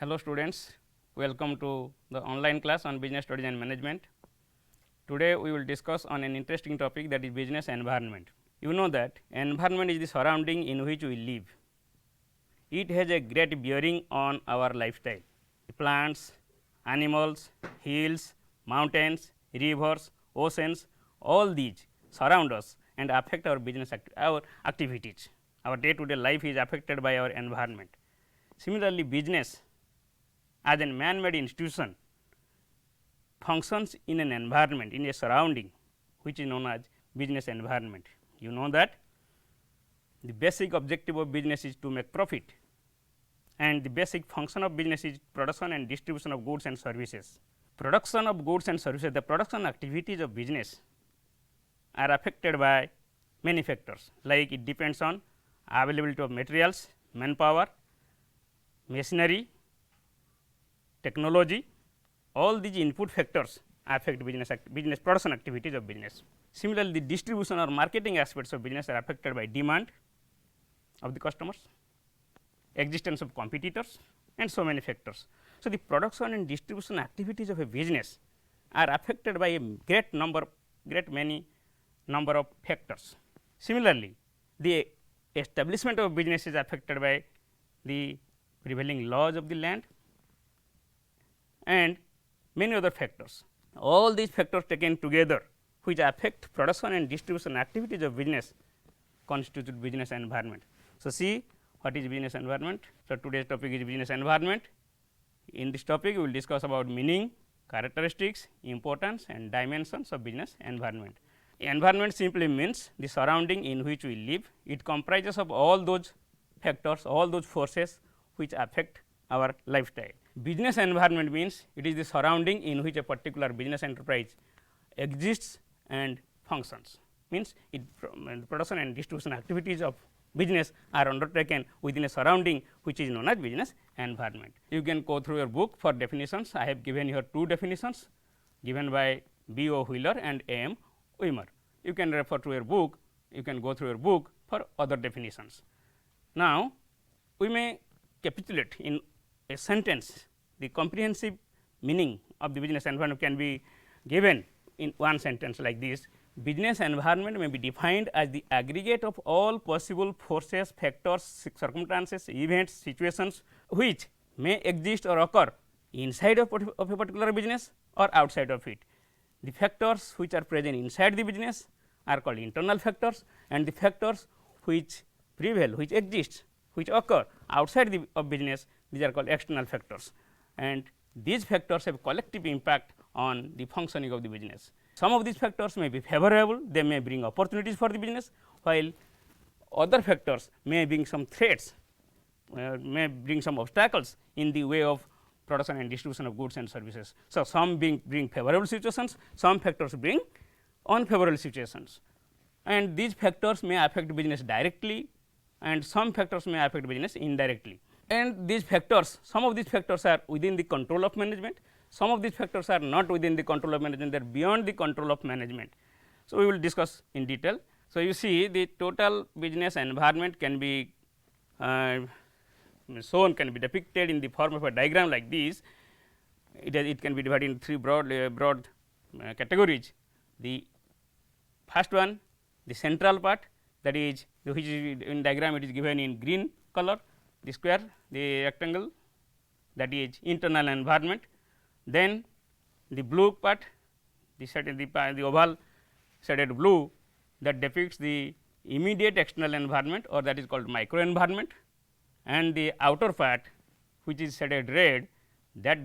Hello students, welcome to the online class on business studies and management. Today we will discuss on an interesting topic, that is business environment. You know that environment is the surrounding in which we live. It has a great bearing on our lifestyle. Plants, animals, hills, mountains, rivers, oceans, all these surround us and affect our business our activities. Our day to day life is affected by our environment. Similarly, business as a man made institution functions in an environment, in a surrounding which is known as business environment. You know that the basic objective of business is to make profit, and the basic function of business is production and distribution of goods and services. Production of goods and services, the production activities of business are affected by many factors, like it depends on availability of materials, manpower, machinery, technology. All these input factors affect business production activities of business. Similarly, the distribution or marketing aspects of business are affected by demand of the customers, existence of competitors, and so many factors. So, the production and distribution activities of a business are affected by a great many number of factors. Similarly, the establishment of business is affected by the prevailing laws of the land and many other factors. All these factors taken together, which affect production and distribution activities of business, constitute business environment. So, see what is business environment. So, today's topic is business environment. In this topic, we will discuss about meaning, characteristics, importance and dimensions of business environment. Environment simply means the surrounding in which we live. It comprises of all those factors, all those forces which affect our lifestyle. Business environment means it is the surrounding in which a particular business enterprise exists and functions, means it production and distribution activities of business are undertaken within a surrounding which is known as business environment. You can go through your book for definitions. I have given here two definitions given by B. O. Wheeler and A. M. Wimmer. You can refer to your book, you can go through your book for other definitions. Now, we may capitulate in a sentence. The comprehensive meaning of the business environment can be given in one sentence like this: business environment may be defined as the aggregate of all possible forces, factors, circumstances, events, situations which may exist or occur inside of a particular business or outside of it. The factors which are present inside the business are called internal factors, and the factors which prevail, which exist, which occur outside of business, these are called external factors, and these factors have collective impact on the functioning of the business. Some of these factors may be favorable, they may bring opportunities for the business, while other factors may bring some threats, may bring some obstacles in the way of production and distribution of goods and services. So, some bring favorable situations, some factors bring unfavorable situations, and these factors may affect business directly and some factors may affect business indirectly. And these factors, some of these factors are within the control of management, some of these factors are not within the control of management, they are beyond the control of management. So, we will discuss in detail. So, you see the total business environment can be shown, can be depicted in the form of a diagram like this. It can be divided in three broad categories. The first one, the central part, that is which is in diagram it is given in green color, the square, the rectangle, that is internal environment. Then the blue part, the oval shaded blue, that depicts the immediate external environment, or that is called micro environment, and the outer part which is shaded red, that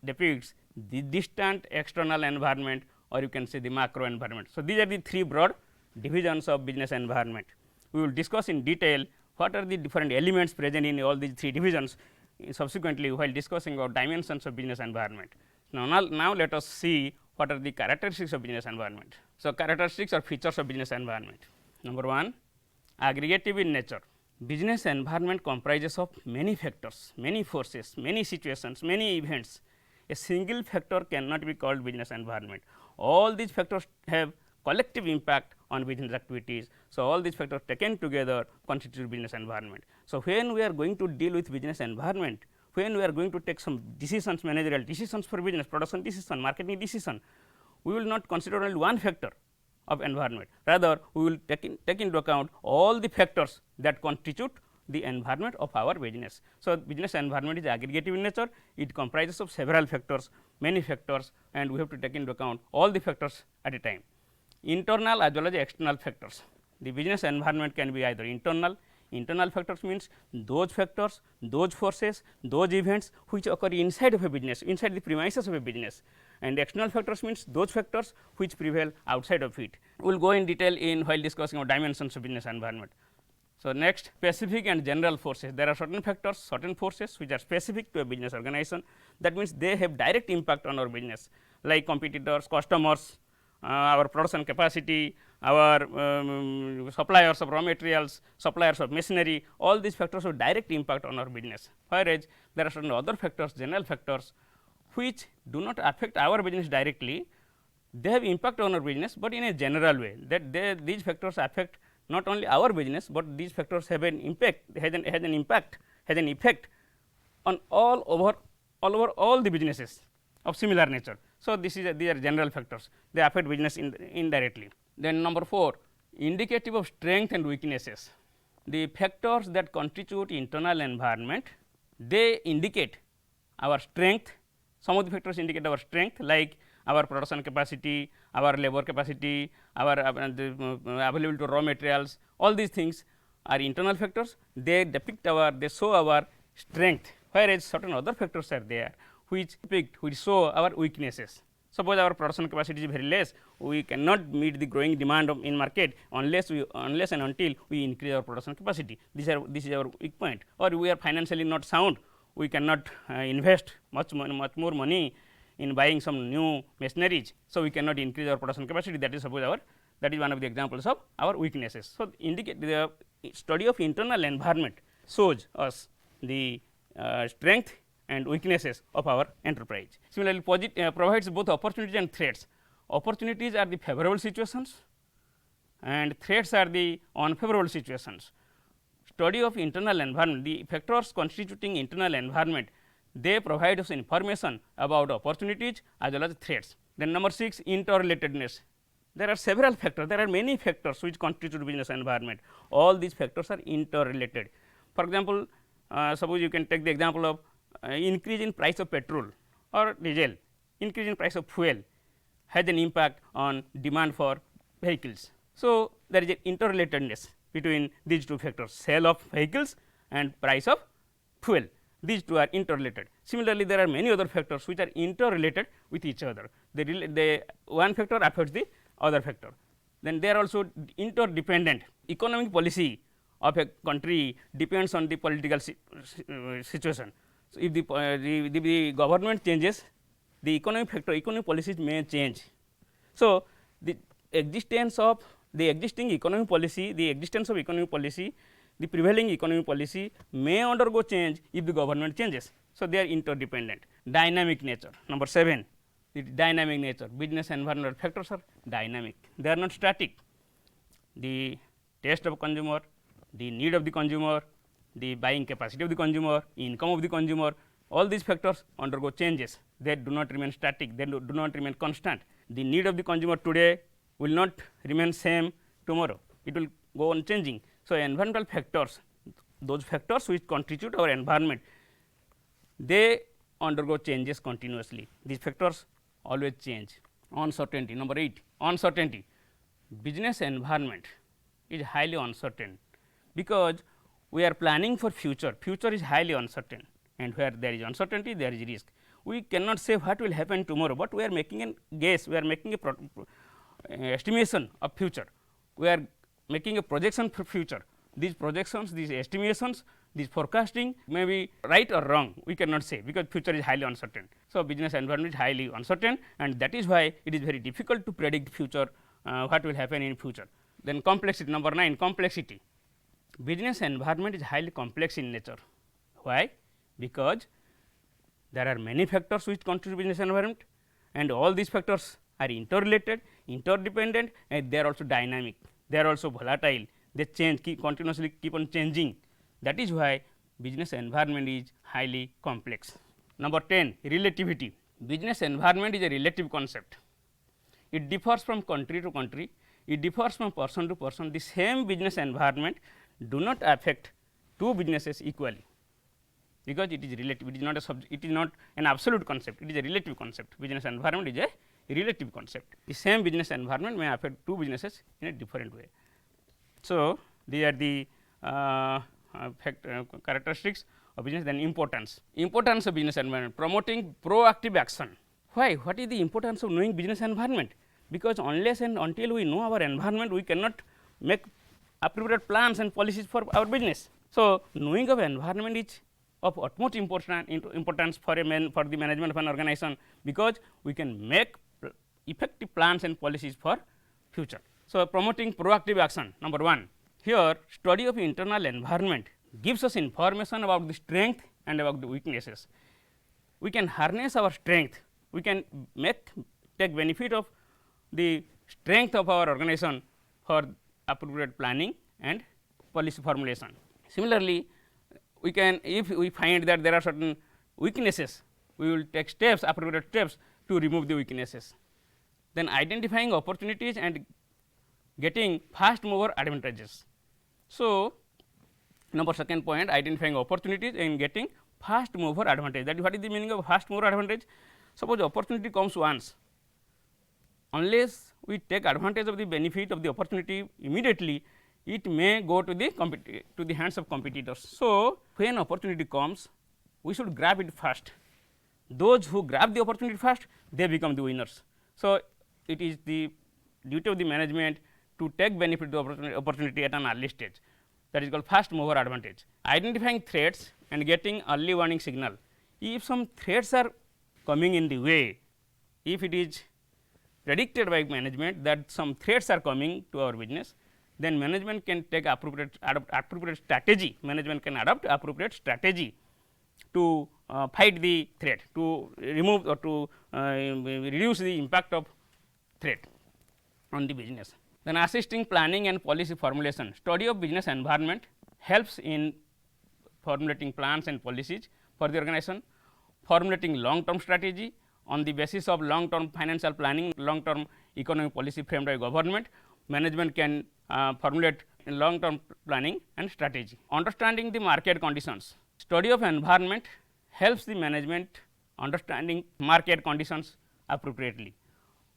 depicts the distant external environment, or you can say the macro environment. So, these are the three broad divisions of business environment. We will discuss in detail what are the different elements present in all these three divisions subsequently while discussing about dimensions of business environment. Now let us see what are the characteristics of business environment. So, characteristics or features of business environment. Number 1, aggregative in nature. Business environment comprises of many factors, many forces, many situations, many events. A single factor cannot be called business environment. All these factors have collective impact on business activities. So, all these factors taken together constitute business environment. So, when we are going to deal with business environment, when we are going to take some decisions, managerial decisions for business, production decision, marketing decision, we will not consider only one factor of environment, rather we will take into account all the factors that constitute the environment of our business. So, business environment is aggregative in nature, it comprises of several factors, many factors, and we have to take into account all the factors at a time, internal as well as external factors. The business environment can be either internal factors means those factors, those forces, those events which occur inside of a business, inside the premises of a business, and external factors means those factors which prevail outside of it. We will go in detail in while discussing about dimensions of business environment. So, next, specific and general forces. There are certain factors, certain forces which are specific to a business organization, that means they have direct impact on our business, like competitors, customers, our production capacity, our suppliers of raw materials, suppliers of machinery, all these factors have direct impact on our business. Whereas, there are certain other factors, general factors which do not affect our business directly, they have impact on our business, but in a general way, that these factors affect not only our business, but these factors have an impact, has an effect on all over all the businesses of similar nature. So, these are general factors, they affect business indirectly. Then number 4, indicative of strength and weaknesses. The factors that constitute internal environment, they indicate our strength. Some of the factors indicate our strength, like our production capacity, our labor capacity, our availability to raw materials, all these things are internal factors, they depict they show our strength, whereas certain other factors are there which show our weaknesses. Suppose our production capacity is very less, we cannot meet the growing demand in market unless and until we increase our production capacity. This is our weak point, or we are financially not sound, we cannot invest much more money in buying some new machineries. So, we cannot increase our production capacity, that is suppose that is one of the examples of our weaknesses. So, indicate the study of internal environment shows us the strength and weaknesses of our enterprise. Similarly, provides both opportunities and threats. Opportunities are the favorable situations and threats are the unfavorable situations. Study of internal environment, the factors constituting internal environment, they provide us information about opportunities as well as threats. Then number 6, interrelatedness. There are several factors, there are many factors which constitute business environment. All these factors are interrelated. For example, suppose you can take the example of increase in price of petrol or diesel, increase in price of fuel has an impact on demand for vehicles. So, there is an interrelatedness between these two factors, sale of vehicles and price of fuel, these two are interrelated. Similarly, there are many other factors which are interrelated with each other, one factor affects the other factor. Then they are also interdependent. Economic policy of a country depends on the political situation. So, if the government changes, the economic policies may change. So, the existence of the existing economic policy, the prevailing economic policy may undergo change if the government changes. So, they are interdependent. Dynamic nature, number 7, the dynamic nature, business environmental factors are dynamic, they are not static. The taste of consumer, the need of the consumer, the buying capacity of the consumer, income of the consumer, all these factors undergo changes, they do not remain static, they do not remain constant. The need of the consumer today will not remain same tomorrow, it will go on changing. So, environmental factors, those factors which constitute our environment, they undergo changes continuously, these factors always change. Uncertainty, number 8, uncertainty. Business environment is highly uncertain, because we are planning for future is highly uncertain, and where there is uncertainty there is risk. We cannot say what will happen tomorrow, but we are making a guess, we are making a estimation of future, we are making a projection for future. These projections, these estimations, this forecasting may be right or wrong, we cannot say, because future is highly uncertain. So, business environment is highly uncertain, and that is why it is very difficult to predict future, what will happen in future. Then complexity, number 9, complexity. Business environment is highly complex in nature. Why? Because there are many factors which contribute to business environment, and all these factors are interrelated, interdependent, and they are also dynamic, they are also volatile, they change, continuously keep on changing. That is why business environment is highly complex. Number 10, relativity. Business environment is a relative concept. It differs from country to country, it differs from person to person. The same business environment do not affect two businesses equally, because it is relative, it is not a it is not an absolute concept, it is a relative concept. Business environment is a relative concept. The same business environment may affect two businesses in a different way. So, these are the characteristics of business. Then importance of business environment, promoting proactive action. Why? What is the importance of knowing business environment? Because unless and until we know our environment, we cannot make appropriate plans and policies for our business. So, knowing of environment is of utmost importance for for the management of an organization, because we can make effective plans and policies for future. So, promoting proactive action, number 1. Here study of internal environment gives us information about the strength and about the weaknesses. We can harness our strength, we can take benefit of the strength of our organization for appropriate planning and policy formulation. Similarly, we can, if we find that there are certain weaknesses, we will take steps, appropriate steps to remove the weaknesses. Then identifying opportunities and getting fast mover advantages. So, number second point, identifying opportunities and getting fast mover advantage. That is, what is the meaning of fast mover advantage? Suppose opportunity comes once, unless we take advantage of the benefit of the opportunity immediately, it may go to the hands of competitors. So, when opportunity comes, we should grab it first. Those who grab the opportunity first, they become the winners. So, it is the duty of the management to take benefit of the opportunity at an early stage, that is called fast mover advantage. Identifying threats and getting early warning signal. If some threats are coming in the way, if it is predicted by management that some threats are coming to our business, then management can take appropriate strategy, management can adopt appropriate strategy to fight the threat, to remove or to reduce the impact of threat on the business. Then assisting planning and policy formulation. Study of business environment helps in formulating plans and policies for the organization, formulating long term strategy on the basis of long term financial planning, long term economic policy framed by government. Management can formulate long term planning and strategy. Understanding the market conditions. Study of environment helps the management understanding market conditions appropriately.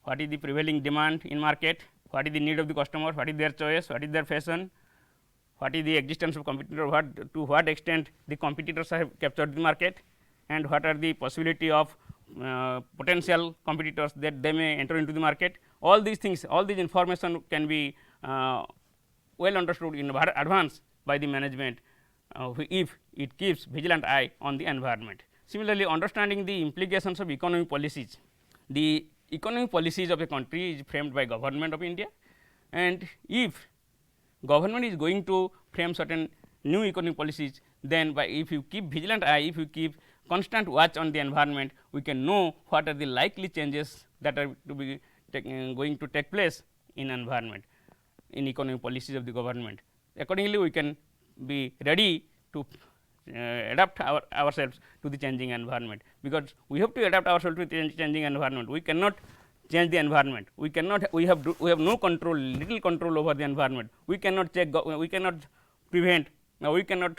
What is the prevailing demand in market? What is the need of the customer? What is their choice? What is their fashion? What is the existence of competitor? To what extent the competitors have captured the market, and what are the possibility of potential competitors that they may enter into the market. All these things, all these information can be well understood in advance by the management if it keeps vigilant eye on the environment. Similarly, understanding the implications of economic policies. The economic policies of a country is framed by government of India, and if government is going to frame certain new economic policies, then if you keep vigilant eye, if you keep constant watch on the environment, we can know what are the likely changes that are to be going to take place in environment, in economic policies of the government. Accordingly, we can be ready to adapt ourselves to the changing environment, because we have to adapt ourselves to the changing environment. We cannot change the environment, we cannot, we have no control, little control over the environment. We cannot check, we cannot prevent, we cannot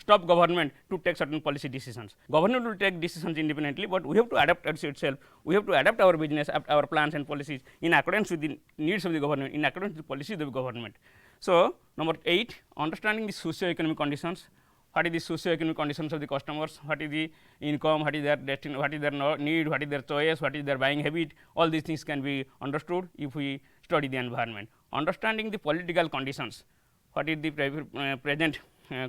stop government to take certain policy decisions. Government will take decisions independently, but we have to adapt itself. We have to adapt our business, our plans and policies in accordance with the needs of the government, in accordance with the policies of the government. So, number 8, understanding the socio-economic conditions. What is the socio-economic conditions of the customers? What is the income? What is their destiny? What is their need? What is their choice? What is their buying habit? All these things can be understood if we study the environment. Understanding the political conditions. What is the present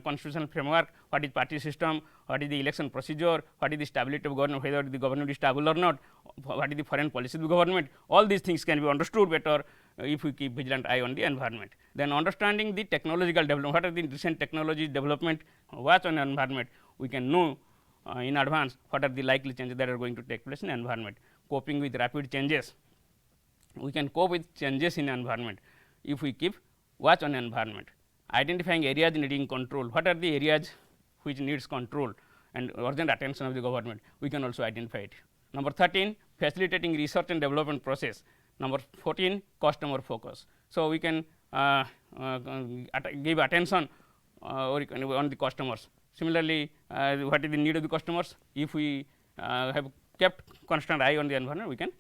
constitutional framework, what is party system, what is the election procedure, what is the stability of government, whether the government is stable or not, what is the foreign policy of the government. All these things can be understood better if we keep vigilant eye on the environment. Then understanding the technological development, what are the recent technology development, watch on environment, we can know in advance what are the likely changes that are going to take place in environment. Coping with rapid changes, we can cope with changes in environment if we keep watch on environment. Identifying areas needing control, what are the areas which needs control and urgent attention of the government, we can also identify it. Number 13, facilitating research and development process. Number 14, customer focus. So, we can give attention on the customers. Similarly, what is the need of the customers? If we have kept constant eye on the environment, we can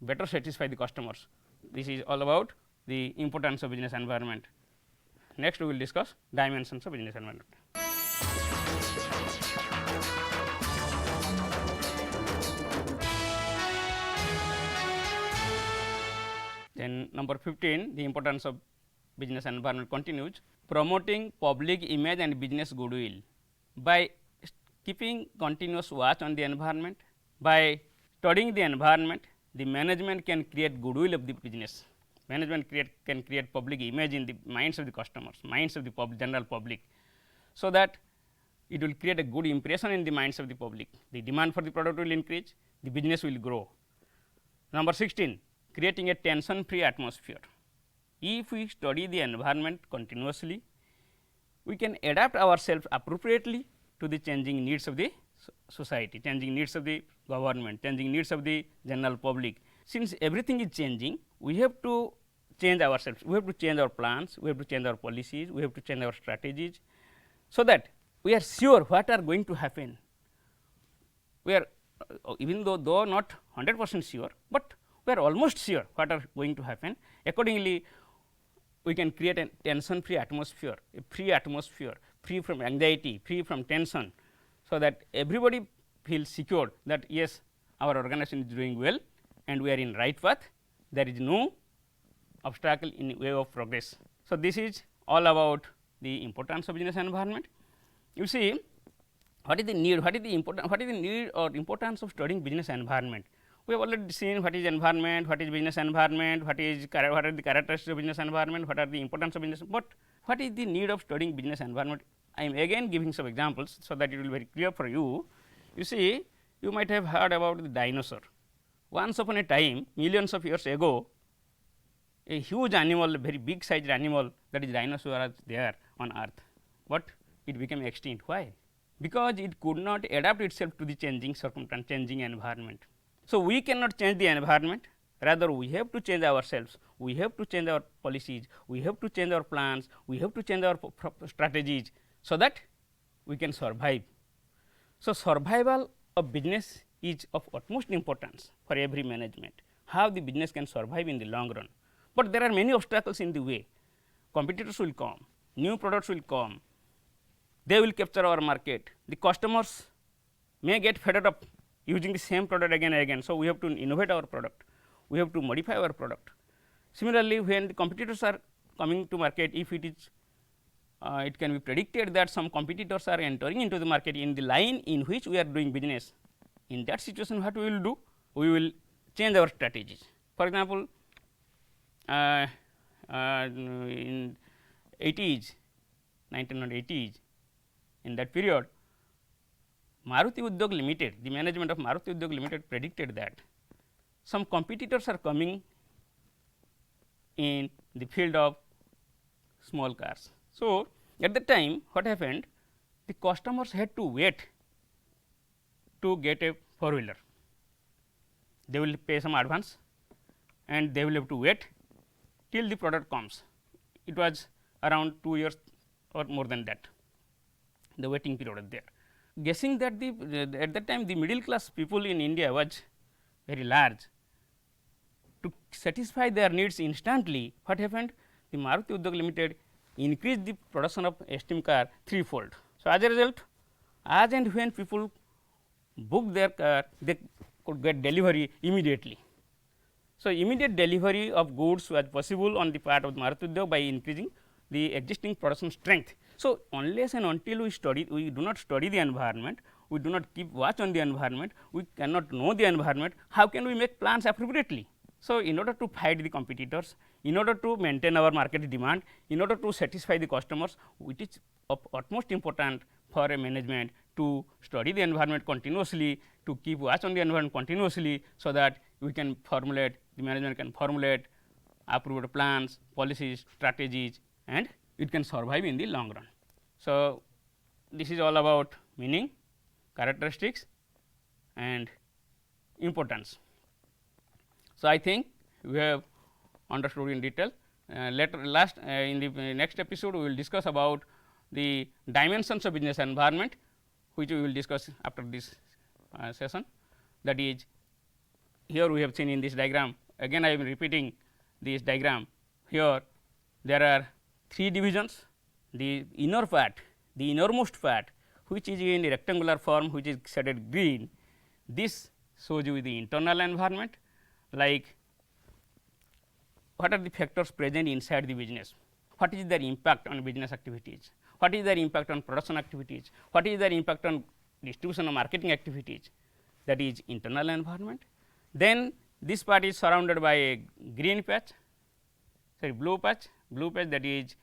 better satisfy the customers. This is all about the importance of business environment. Next, we will discuss dimensions of business environment. Then number 15, the importance of business environment continues, promoting public image and business goodwill. By keeping continuous watch on the environment, by studying the environment, the management can create goodwill of the business. Management can create public image in the minds of the customers, minds of the general public. So, that it will create a good impression in the minds of the public. The demand for the product will increase, the business will grow. Number 16, creating a tension free atmosphere. If we study the environment continuously, we can adapt ourselves appropriately to the changing needs of the society, changing needs of the government, changing needs of the general public. Since everything is changing, we have to change ourselves, we have to change our plans, we have to change our policies, we have to change our strategies, so that we are sure what are going to happen. We are even though not 100% sure, but we are almost sure what are going to happen. Accordingly, we can create a tension free atmosphere, a free atmosphere, free from anxiety, free from tension. So, that everybody feels secure that yes, our organization is doing well and we are in right path, there is no obstacle in way of progress. So, this is all about the importance of business environment. You see, what is the need, what is the need or importance of studying business environment? We have already seen what is environment, what is business environment, what are the characteristics of business environment, what are the importance of business, but what is the need of studying business environment? I am again giving some examples, so that it will be very clear for you. You see, you might have heard about the dinosaur. Once upon a time, millions of years ago, a huge animal, a very big sized animal, that is dinosaur, was there on earth, but it became extinct. Why? Because it could not adapt itself to the changing circumstance, changing environment. So, we cannot change the environment, rather we have to change ourselves, we have to change our policies, we have to change our plans, we have to change our strategies, so that we can survive. So, survival of business is of utmost importance for every management, how the business can survive in the long run. But there are many obstacles in the way. Competitors will come, new products will come, they will capture our market, the customers may get fed up using the same product again and again. So, we have to innovate our product, we have to modify our product. Similarly, when the competitors are coming to market, if it is it can be predicted that some competitors are entering into the market in the line in which we are doing business. In that situation, what we will do? We will change our strategies. For example, in 80s, 1980s, in that period, Maruti Udyog Limited, the management of Maruti Udyog Limited predicted that some competitors are coming in the field of small cars. So, at that time what happened, the customers had to wait to get a four-wheeler. They will pay some advance and they will have to wait till the product comes. It was around 2 years or more than that, the waiting period was there. Guessing that at that time the middle class people in India was very large, to satisfy their needs instantly, what happened? The Maruti Udyog Limited increased the production of esteem car threefold. So, as a result, as and when people book their car, they could get delivery immediately. So, immediate delivery of goods was possible on the part of Maruti Udyog by increasing the existing production strength. So, unless and until we do not study the environment, we do not keep watch on the environment, we cannot know the environment, how can we make plans appropriately? So, in order to fight the competitors, in order to maintain our market demand, in order to satisfy the customers, it is of utmost important for a management to study the environment continuously, to keep watch on the environment continuously, so that we can formulate, the management can formulate approved plans, policies, strategies, and it can survive in the long run. So, this is all about meaning, characteristics and importance. So, I think we have understood in detail. In the next episode, we will discuss about the dimensions of business environment, which we will discuss after this session. That is, here we have seen in this diagram, again I am repeating this diagram. Here there are 3 divisions, the inner part, the innermost part, which is in rectangular form, which is shaded green. This shows you the internal environment, like what are the factors present inside the business, what is their impact on business activities, what is their impact on production activities, what is their impact on distribution or marketing activities, that is internal environment. Then this part is surrounded by a green patch, sorry blue patch that is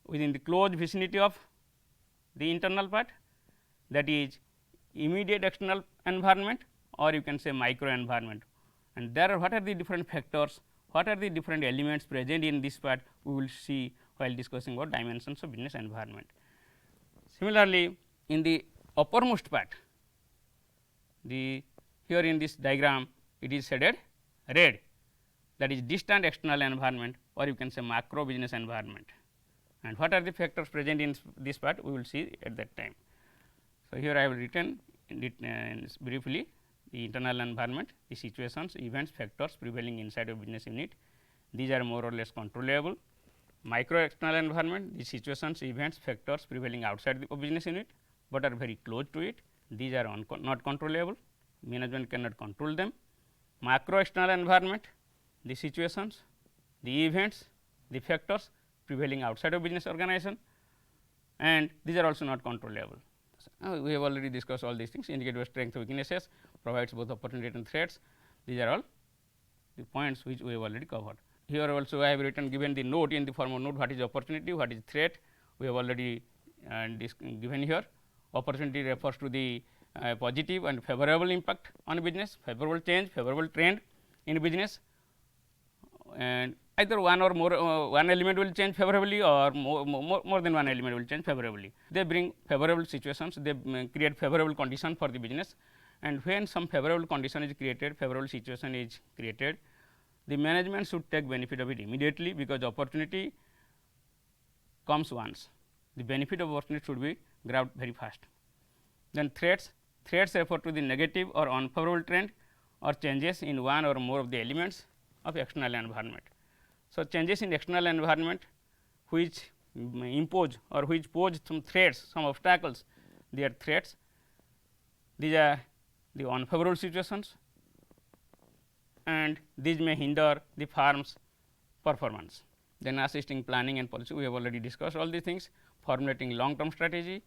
within the closed vicinity of the internal part, that is immediate external environment, or you can say micro environment. And there are what are the different factors, what are the different elements present in this part, we will see while discussing about dimensions of business environment. Similarly, in the uppermost part, here in this diagram it is shaded red, that is distant external environment, or you can say macro business environment. And what are the factors present in this part, we will see at that time. So, here I have written briefly the internal environment, the situations, events, factors prevailing inside a business unit. These are more or less controllable. Micro external environment, the situations, events, factors prevailing outside the business unit, but are very close to it. These are not controllable, management cannot control them. Macro external environment, the situations, the events, the factors prevailing outside of business organization, and these are also not controllable. We have already discussed all these things. Indicator of strength, weaknesses, provides both opportunity and threats. These are all the points which we have already covered. Here also I have given the note in the form of note, what is opportunity, what is threat, we have already given here. Opportunity refers to the positive and favorable impact on business, favorable change, favorable trend in business, and either one or more one element will change favorably, or more than one element will change favorably. They bring favorable situations, they create favorable condition for the business, and when some favorable condition is created, favorable situation is created, the management should take benefit of it immediately, because opportunity comes once, the benefit of opportunity should be grabbed very fast. Then threats refer to the negative or unfavorable trend or changes in one or more of the elements of external environment. So, changes in external environment which impose or which pose some threats, some obstacles, they are threats. These are the unfavorable situations, and these may hinder the firm's performance. Then assisting planning and policy, we have already discussed all these things. Formulating long term strategy,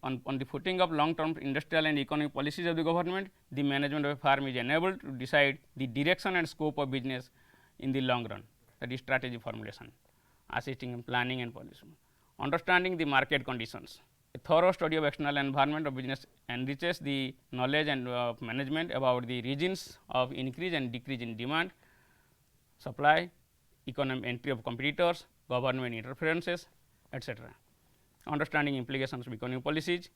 on the footing of long term industrial and economic policies of the government, the management of a firm is enabled to decide the direction and scope of business in the long run, that is strategy formulation. Assisting in planning and policy. Understanding the market conditions, a thorough study of external environment of business enriches the knowledge and management about the regions of increase and decrease in demand, supply, economic entry of competitors, government interferences, etc. Understanding implications of economic policies,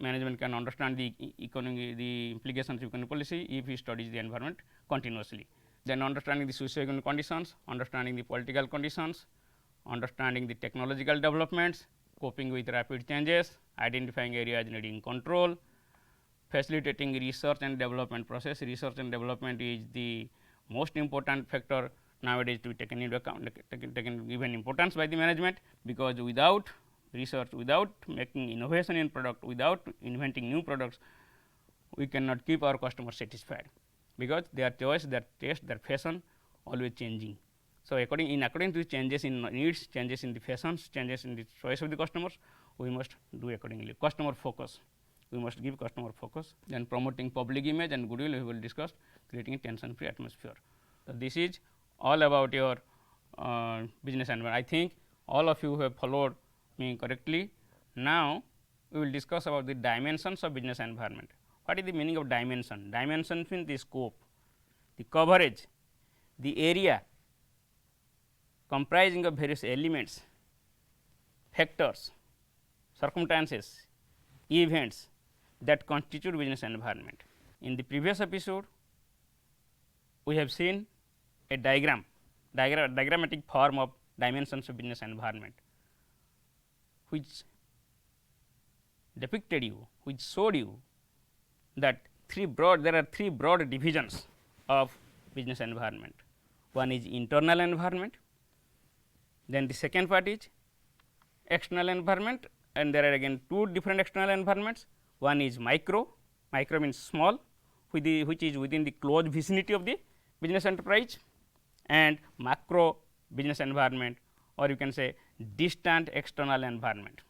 management can understand the implications of economic policy if he studies the environment continuously. Then understanding the socio-economic conditions, understanding the political conditions, understanding the technological developments, coping with rapid changes, identifying areas needing control, facilitating research and development process. Research and development is the most important factor nowadays to be taken into account, given importance by the management, because without research, without making innovation in product, without inventing new products, we cannot keep our customers satisfied, because their choice, their taste, their fashion always changing. So, according to changes in needs, changes in the fashions, changes in the choice of the customers, we must do accordingly. Customer focus, we must give customer focus. Then promoting public image and goodwill, we will discuss creating a tension free atmosphere. So, this is all about your business environment. I think all of you have followed me correctly. Now, we will discuss about the dimensions of business environment. What is the meaning of dimension? Dimension means the scope, the coverage, the area comprising of various elements, factors, circumstances, events that constitute business environment. In the previous episode, we have seen a diagrammatic form of dimensions of business environment, which depicted you, which showed you that there are three broad divisions of business environment. One is internal environment, then the second part is external environment, and there are again two different external environments. One is micro means small, which is within the close vicinity of the business enterprise, and macro business environment, or you can say distant external environment.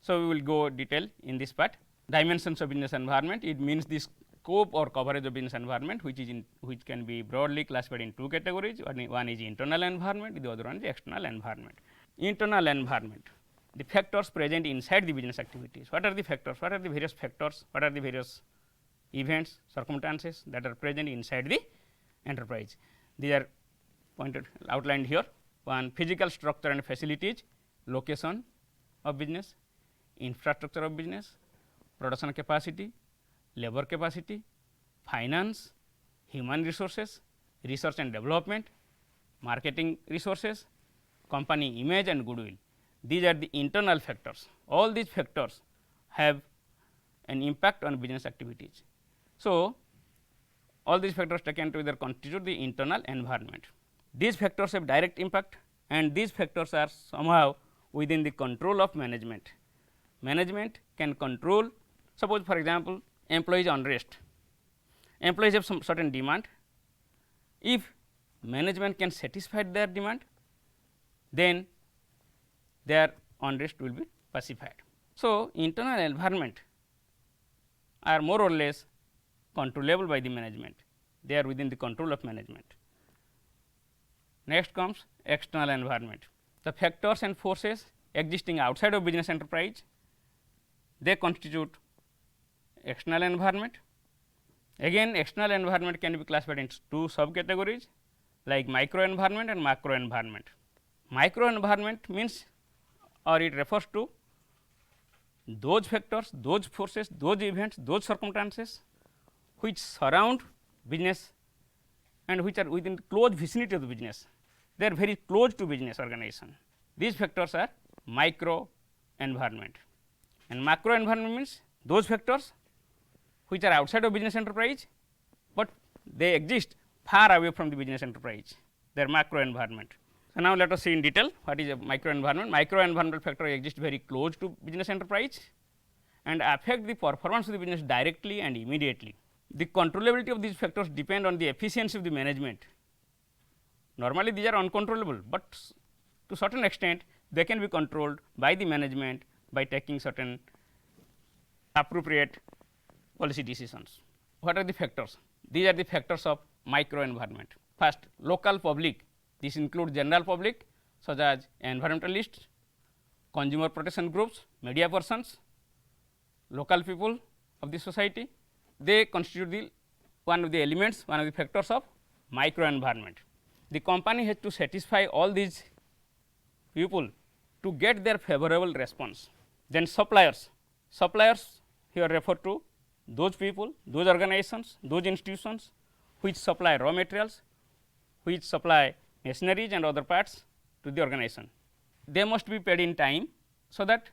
So, we will go detail in this part. Dimensions of business environment, it means the scope or coverage of business environment, which can be broadly classified in two categories. One is internal environment, the other one is external environment. Internal environment, the factors present inside the business activities. What are the factors? What are the various factors? What are the various events, circumstances that are present inside the enterprise? These are outlined here. One, physical structure and facilities, location of business, infrastructure of business, production capacity, labor capacity, finance, human resources, research and development, marketing resources, company image and goodwill. These are the internal factors. All these factors have an impact on business activities. So, all these factors taken together constitute the internal environment. These factors have direct impact, and these factors are somehow within the control of management. Management can control, suppose for example, employees unrest. Employees have some certain demand. If management can satisfy their demand, then their unrest will be pacified. So, internal environment are more or less controllable by the management. They are within the control of management. Next comes external environment. The factors and forces existing outside of business enterprise, they constitute external environment. Again, external environment can be classified into two subcategories like micro environment and macro environment. Micro environment means, or it refers to those factors, those forces, those events, those circumstances which surround business and which are within close vicinity of the business. They are very close to business organization. These factors are micro environment, and macro environment means those factors which are outside of business enterprise, but they exist far away from the business enterprise. They are macro environment. So, now let us see in detail what is a micro environment. Micro environmental factor exist very close to business enterprise and affect the performance of the business directly and immediately. The controllability of these factors depend on the efficiency of the management. Normally, these are uncontrollable, but to certain extent they can be controlled by the management by taking certain appropriate policy decisions. What are the factors? These are the factors of micro environment. First, local public. This includes general public such as environmentalists, consumer protection groups, media persons, local people of the society. They constitute the one of the elements, one of the factors of micro environment. The company has to satisfy all these people to get their favorable response. Then suppliers. Suppliers here refer to those people, those organizations, those institutions which supply raw materials, which supply machineries and other parts to the organization. They must be paid in time, so that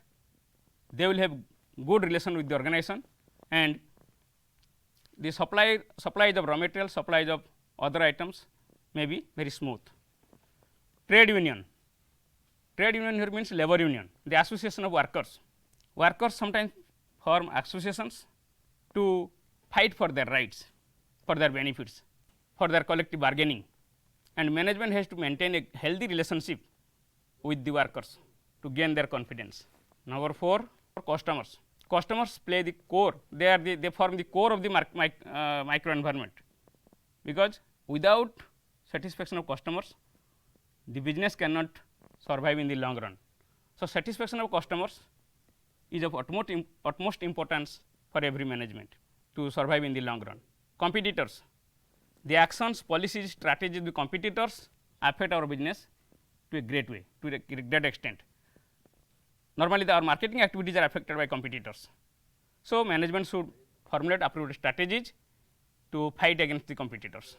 they will have good relation with the organization, and the supplies of raw materials, supplies of other items may be very smooth. Trade union. Trade union here means labor union, the association of workers. Workers sometimes form associations to fight for their rights, for their benefits, for their collective bargaining, and management has to maintain a healthy relationship with the workers to gain their confidence. Number 4, customers. Customers play the core, they form the core of the micro environment, because without satisfaction of customers, the business cannot survive in the long run. So, satisfaction of customers is of utmost importance for every management to survive in the long run. Competitors. The actions, policies, strategies of the competitors affect our business to a great way, to a great extent. Normally, our marketing activities are affected by competitors. So, management should formulate appropriate strategies to fight against the competitors.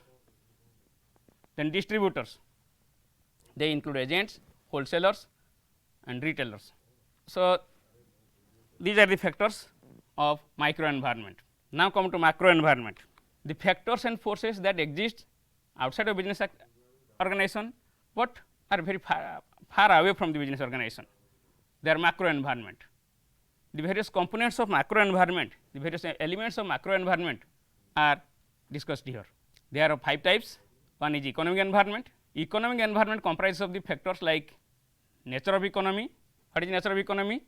Then distributors, they include agents, wholesalers and retailers. So, these are the factors of micro environment. Now, come to macro environment. The factors and forces that exist outside of business organization, but are very far away from the business organization. They are macro environment. The various components of macro environment, the various elements of macro environment are discussed here. There are 5 types. One is economic environment. Economic environment comprises of the factors like nature of economy. What is nature of economy?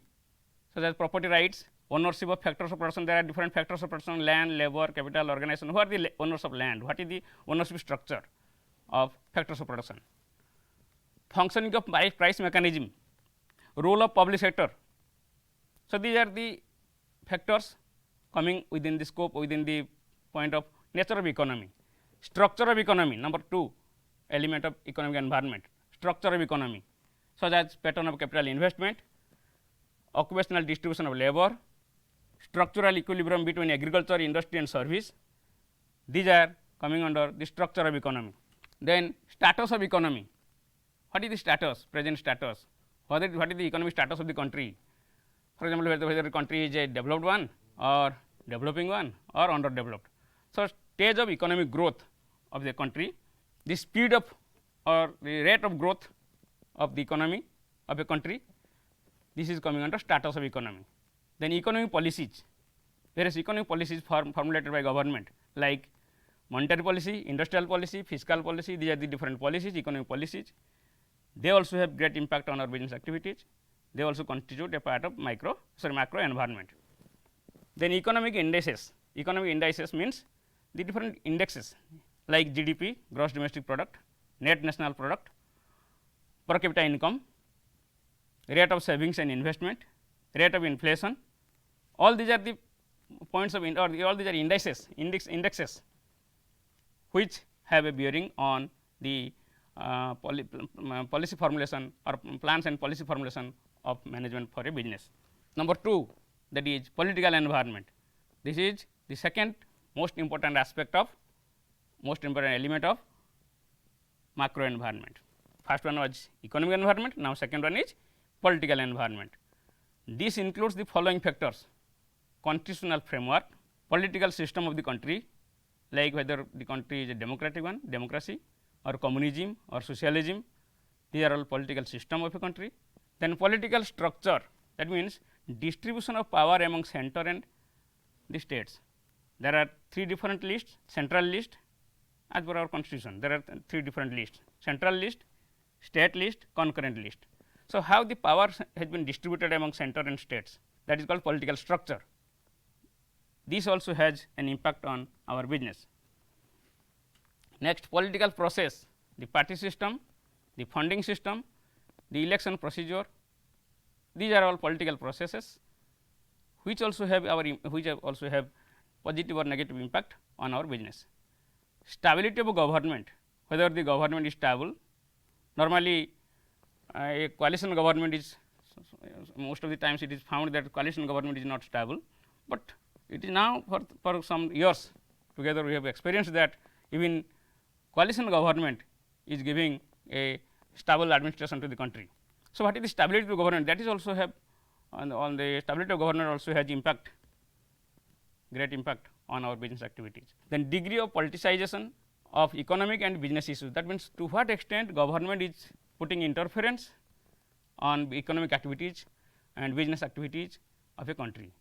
Such as property rights, ownership of factors of production. There are different factors of production: land, labor, capital, organization. Who are the owners of land? What is the ownership structure of factors of production? Functioning of price mechanism, role of public sector. So, these are the factors coming within the scope, within the point of nature of economy. Structure of economy, number 2 element of economic environment, structure of economy, such as pattern of capital investment, occupational distribution of labor, structural equilibrium between agriculture, industry and service. These are coming under the structure of economy. Then status of economy. What is the status, present status? What is the economic status of the country? For example, whether the country is a developed one or developing one or underdeveloped. So, stage of economic growth of the country, the speed of or the rate of growth of the economy of a country, this is coming under status of economy. Then economic policies, various economic policies formulated by government like monetary policy, industrial policy, fiscal policy. These are the different policies, economic policies. They also have great impact on our business activities. They also constitute a part of macro environment. Then economic indices. Economic indices means the different indexes like GDP, gross domestic product, net national product, per capita income, rate of savings and investment, rate of inflation. All these are the points of all these are indices, indexes which have a bearing on the policy formulation or plans and policy formulation of management for a business. Number 2, that is political environment. This is the second most important aspect of most important element of macro environment. First one was economic environment, now second one is political environment. This includes the following factors: constitutional framework, political system of the country, like whether the country is a democratic one, democracy, or communism or socialism. These are all political system of a country. Then political structure, that means distribution of power among center and the states. There are 3 different lists: central list, as per our constitution there are 3 different lists: central list, state list, concurrent list. So, how the power has been distributed among center and states, that is called political structure. This also has an impact on our business. Next, political process, the party system, the funding system, the election procedure. These are all political processes which also have positive or negative impact on our business. Stability of government, whether the government is stable. Normally, a coalition government is most of the times it is found that coalition government is not stable, but it is now for some years together we have experienced that even coalition government is giving a stable administration to the country. So, what is the stability of government? That is also have on the stability of government also has impact, great impact on our business activities. Then degree of politicization of economic and business issues, that means to what extent government is putting interference on economic activities and business activities of a country.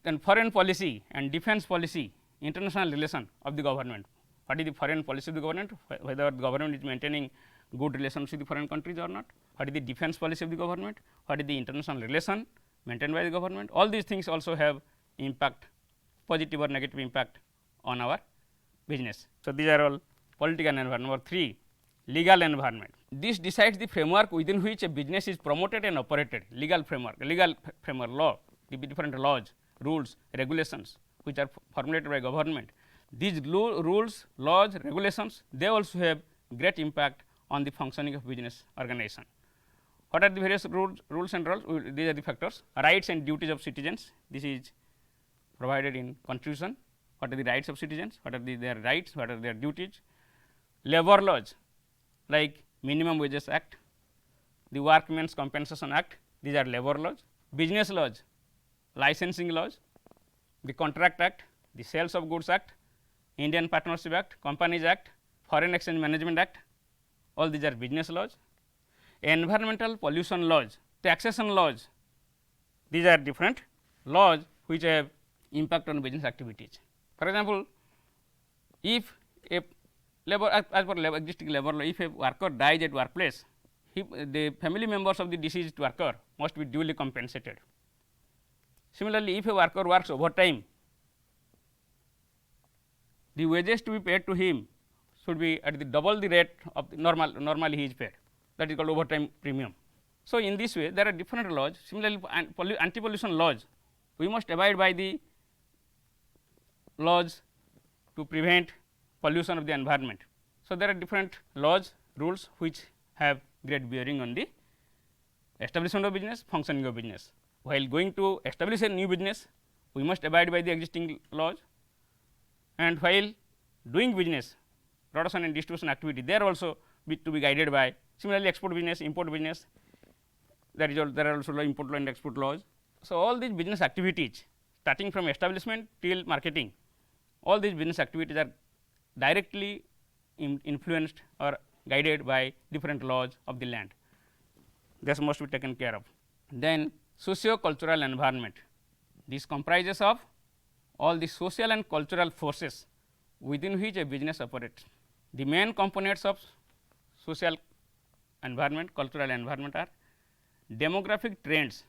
Then foreign policy and defense policy, international relation of the government. What is the foreign policy of the government, whether the government is maintaining good relations with the foreign countries or not. What is the defense policy of the government, what is the international relation maintained by the government. All these things also have impact, positive or negative impact on our business. So, these are all political environment. Number 3, legal environment. This decides the framework within which a business is promoted and operated. Legal framework, law, the different laws, rules, regulations which are formulated by government. These rules, laws, regulations, they also have great impact on the functioning of business organization. What are the various rules and roles? These are the factors. Rights and duties of citizens. This is provided in Constitution. What are the rights of citizens? What are their rights? What are their duties? Labor laws like Minimum Wages Act, the Workmen's Compensation Act. These are labor laws. Business laws, licensing laws, the Contract Act, the Sales of Goods Act, Indian Partnership Act, Companies Act, Foreign Exchange Management Act. All these are business laws. Environmental pollution laws, taxation laws. These are different laws which have impact on business activities. For example, if a labor as per existing labor law, if a worker dies at workplace, the family members of the deceased worker must be duly compensated. Similarly, if a worker works overtime, the wages to be paid to him should be at the double the rate of the normally he is paid. That is called overtime premium. So, in this way there are different laws. Similarly, anti pollution laws, we must abide by the laws to prevent pollution of the environment. So, there are different laws, rules which have great bearing on the establishment of business, functioning of business. While going to establish a new business, we must abide by the existing laws, and while doing business, production and distribution activity, there also to be guided by. Similarly, export business, import business, there are also import and export laws. So, all these business activities starting from establishment till marketing, all these business activities are directly influenced or guided by different laws of the land. This must be taken care of. Then socio-cultural environment, this comprises of all the social and cultural forces within which a business operates. The main components of social environment, cultural environment are demographic trends,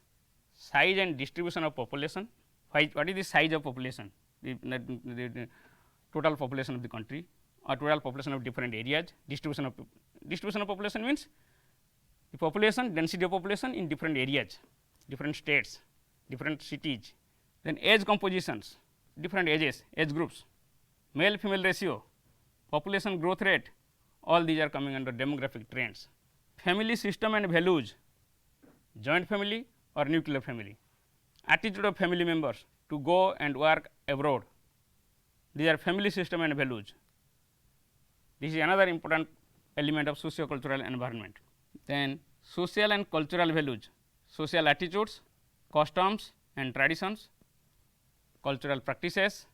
size and distribution of population. What is the size of population? The total population of the country or total population of different areas. Distribution of population means the population, density of population in different areas, different states, different cities. Then age compositions, different ages, age groups, male female ratio, population growth rate, all these are coming under demographic trends. Family system and values, joint family or nuclear family, attitude of family members to go and work abroad, these are family system and values. This is another important element of socio-cultural environment. Then social and cultural values, social attitudes, customs and traditions, cultural practices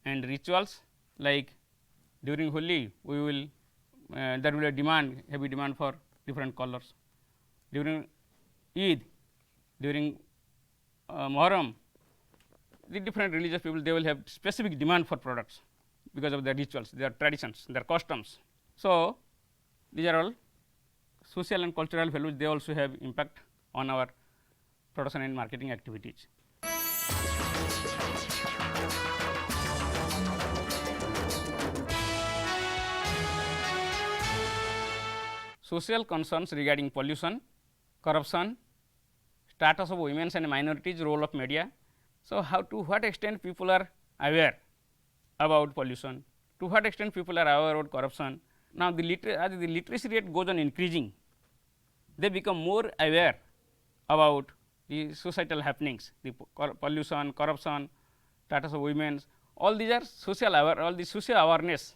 and rituals, like during Holi we will there will be a heavy demand for different colors. During Eid, during Muharram, the different religious people, they will have specific demand for products because of their rituals, their traditions, their customs. So, these are all social and cultural values, they also have impact on our production and marketing activities. Social concerns regarding pollution, corruption, status of women and minorities, role of media. So, to what extent people are aware about pollution, to what extent people are aware about corruption. Now, as the literacy rate goes on increasing, they become more aware about the societal happenings, the pollution, corruption, status of women, all these are social aware, all the social awareness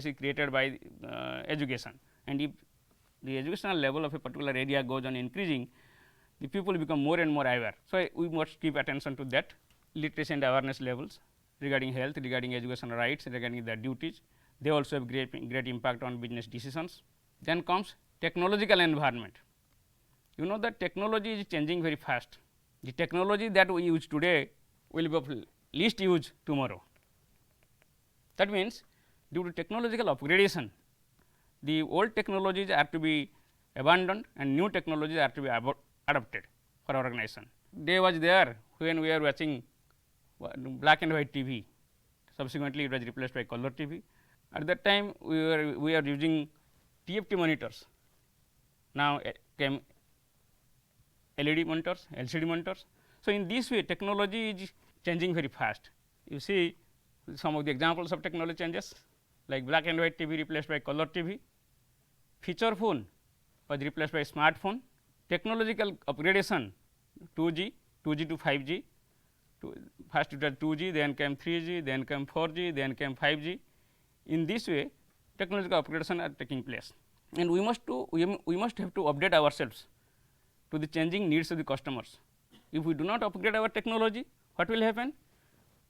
is created by education, and if the educational level of a particular area goes on increasing, the people become more and more aware. So, we must keep attention to that literacy and awareness levels regarding health, regarding education rights, regarding their duties. They also have great impact on business decisions. Then comes technological environment. You know that technology is changing very fast. The technology that we use today will be of least use tomorrow. That means, due to technological upgradation, the old technologies are to be abandoned and new technologies are to be adopted for organization. Day was there when we are watching black and white TV, subsequently it was replaced by color TV. At that time we are using TFT monitors, now came LED monitors, LCD monitors. So, in this way technology is changing very fast. You see some of the examples of technology changes, like black and white TV replaced by color TV, feature phone was replaced by smartphone, technological upgradation 2G to 5G, first it was 2G, then came 3G, then came 4G, then came 5G. In this way technological upgradation are taking place, and we must have to update ourselves to the changing needs of the customers. If we do not upgrade our technology, what will happen?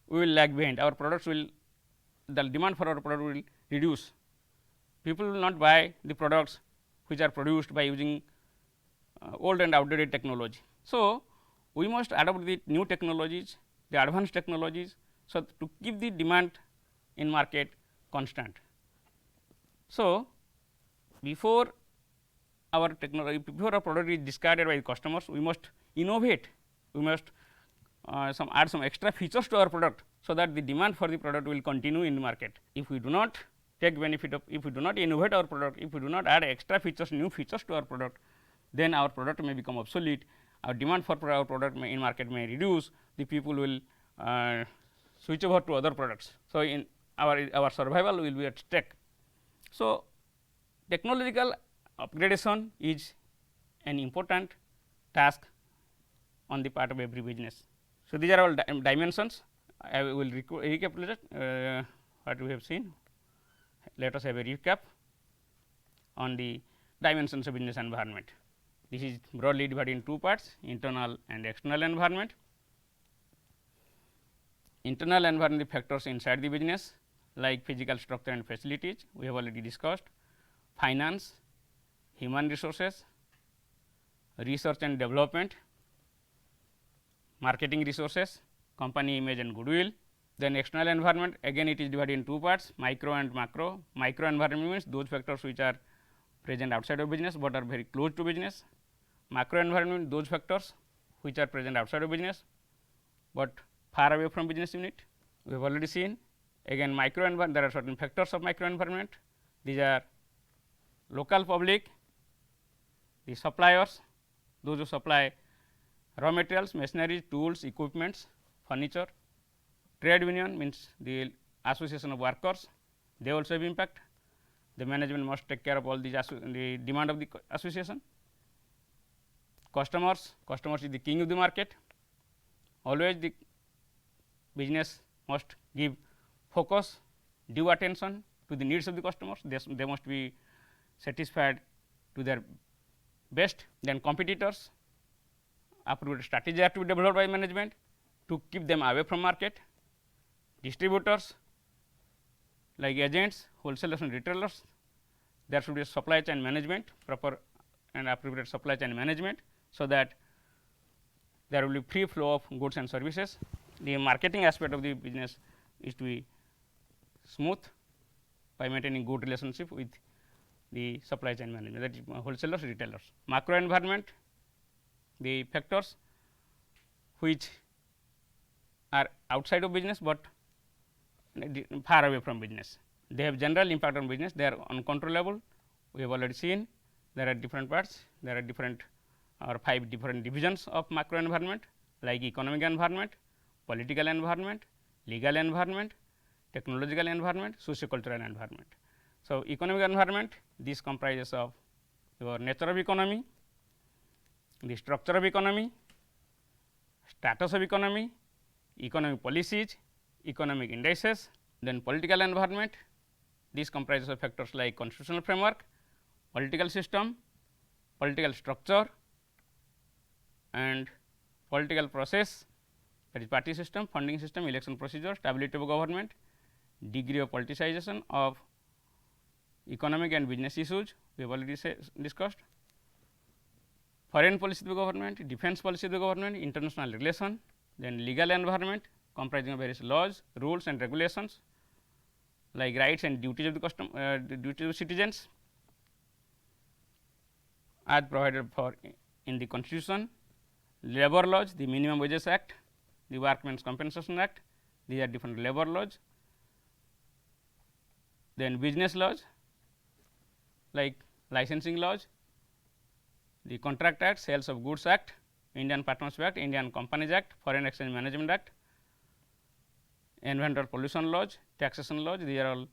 We will lag behind, our products will, the demand for our product will reduce. People will not buy the products which are produced by using old and outdated technology. So, we must adopt the new technologies, the advanced technologies, so to keep the demand in market constant. So, before our technology, before our product is discarded by the customers, we must innovate, we must add some extra features to our product, so that the demand for the product will continue in the market. If we do not take benefit of, if we do not innovate our product, if we do not add extra features, new features to our product, then our product may become obsolete, our demand for our product in market may reduce, the people will switch over to other products. So, in our survival will be at stake. So, technological upgradation is an important task on the part of every business. So, these are all dimensions. I will recapitulate what we have seen. Let us have a recap on the dimensions of business environment. This is broadly divided in two parts, internal and external environment. Internal environment, the factors inside the business like physical structure and facilities, we have already discussed. Finance, human resources, research and development, marketing resources, company image and goodwill. Then external environment, again it is divided in two parts, micro and macro. Micro environment means those factors which are present outside of business, but are very close to business. Macro environment, those factors which are present outside of business, but far away from business unit. We have already seen. Again micro environment, there are certain factors of micro environment. These are local public, the suppliers, those who supply raw materials, machinery, tools, equipments, furniture. Trade union means the association of workers, they also have impact. The management must take care of all these the demand of the association. Customers, customers is the king of the market. Always the business must give focus, due attention to the needs of the customers. They must be satisfied to their best. Then competitors, appropriate strategy have to be developed by management to keep them away from market. Distributors like agents, wholesalers and retailers, there should be a supply chain management, proper and appropriate supply chain management, so that there will be free flow of goods and services. The marketing aspect of the business is to be smooth by maintaining good relationship with the supply chain management, that is wholesalers, retailers. Macro environment, the factors which are outside of business, but far away from business. They have general impact on business, they are uncontrollable. We have already seen there are different parts, there are different or 5 different divisions of macro environment like economic environment, political environment, legal environment, technological environment, socio-cultural environment. So, economic environment, this comprises of your nature of economy, the structure of economy, status of economy, economic policies, economic indices. Then political environment, this comprises of factors like constitutional framework, political system, political structure and political process, that is party system, funding system, election procedure, stability of government, degree of politicization of economic and business issues, we have already discussed. Foreign policy of the government, defense policy of the government, international relation. Then legal environment comprising of various laws, rules and regulations like rights and duties of the duties of citizens as provided for in the constitution. Labor laws, the minimum wages act, the workmen's compensation act, these are different labor laws. Then business laws like licensing laws, the contract act, sales of goods act, Indian Partnership Act, Indian Companies Act, Foreign Exchange Management Act, environmental pollution laws, taxation laws, these are all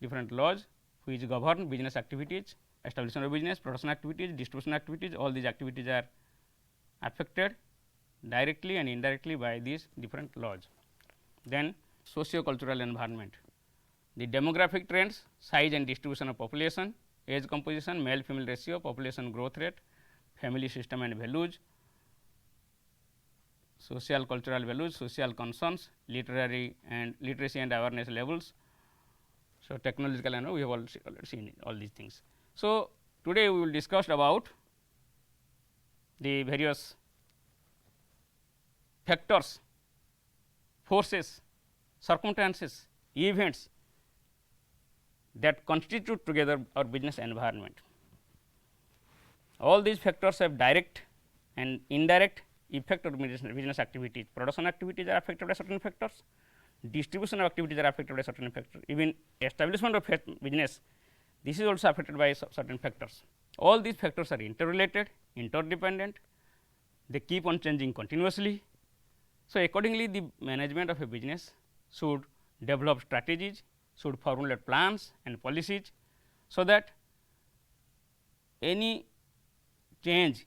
different laws which govern business activities establishment of business, production activities, distribution activities, all these activities are affected directly and indirectly by these different laws. Then socio-cultural environment, the demographic trends, size and distribution of population, age composition, male female ratio, population growth rate, family system and values, social cultural values, social concerns, literacy and awareness levels. So, technological and we have already seen all these things. So, today we will discuss about the various factors, forces, circumstances, events that constitute together our business environment. All these factors have direct and indirect effect on business activities. Production activities are affected by certain factors, distribution of activities are affected by certain factors, even establishment of business, this is also affected by certain factors. All these factors are interrelated, interdependent, they keep on changing continuously. So, accordingly the management of a business should develop strategies, should formulate plans and policies, so that any change,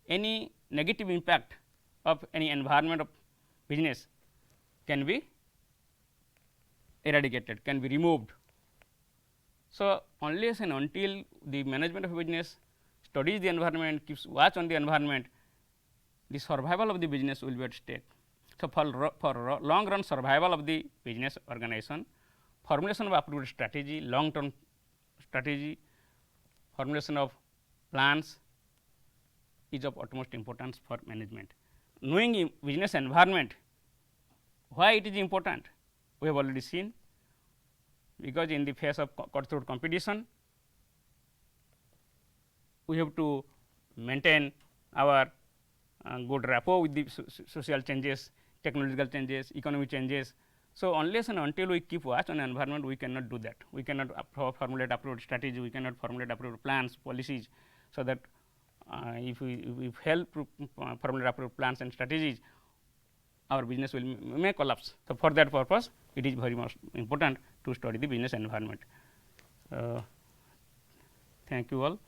any negative impact of any environment of business can be eradicated, can be removed. So, unless and until the management of business studies the environment, keeps watch on the environment, the survival of the business will be at stake. So, for long run survival of the business organization, formulation of appropriate strategy, long term strategy, formulation of plans is of utmost importance for management. Knowing business environment, why it is important? We have already seen, because in the face of cutthroat competition, we have to maintain our good rapport with the social changes, technological changes, economic changes. So, unless and until we keep watch on environment, we cannot do that. We cannot formulate appropriate strategy, we cannot formulate appropriate plans, policies. So, that if we fail to formulate appropriate plans and strategies, our business may collapse. So, for that purpose, it is very much important to study the business environment. Thank you all.